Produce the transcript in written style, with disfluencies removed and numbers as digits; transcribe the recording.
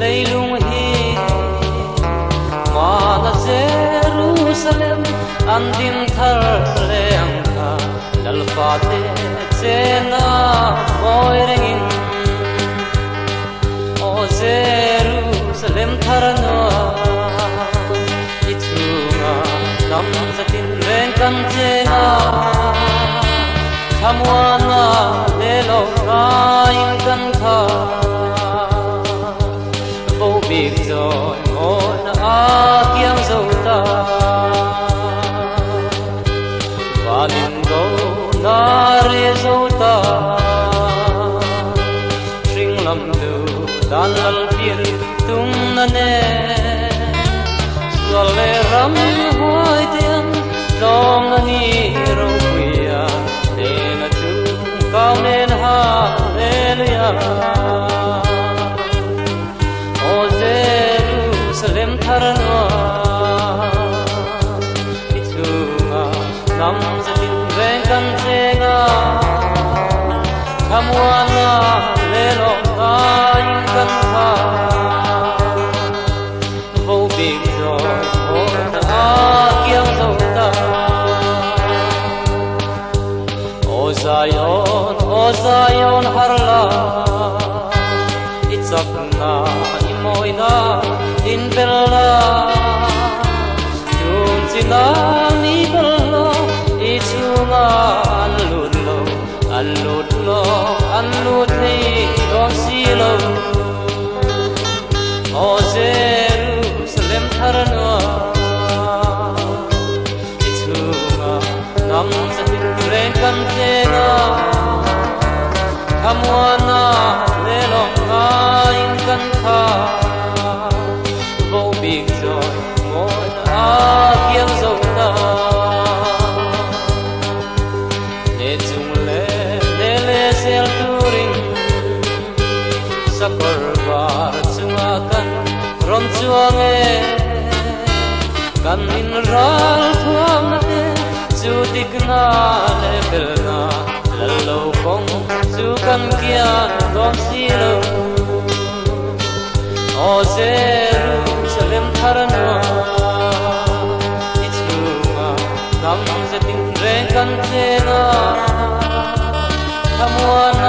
leilung hi mana Jerusalem andim thar leang ka dalfate chena moiring o Jerusalem tharana itunga nam zatin ren kan chena Kamwana lelo kain kan tha Bo big joy mon a kiang zo ta Valin go na re zo ta Sing lam du dan lal pir tum na ne Swale ram hoi tiang dong na ni ro quia Cao nên hallelujah O Jerusalem tharana itunga nam zatin ven kan chenga kamwana lelo kain kan tha vô big joy o ta kiang zo ta O Zion harla Itzakna imoina in bella Tunzina ni bella Itunga alludlo hei don silo O Jerusalem tharana Itunga nam zatin ren kan tena Kamwana lelong kain kan tha Vô big joy mon a kiang zo ta Ne chung le sel turing Sakor bar chunga kan rom chuang e Kan in ral thuam na te chu tik na le bel na Lalo kong sukan kian don silo O Jerusalem tharana Itunga nam zatin ren kan chena Kamwana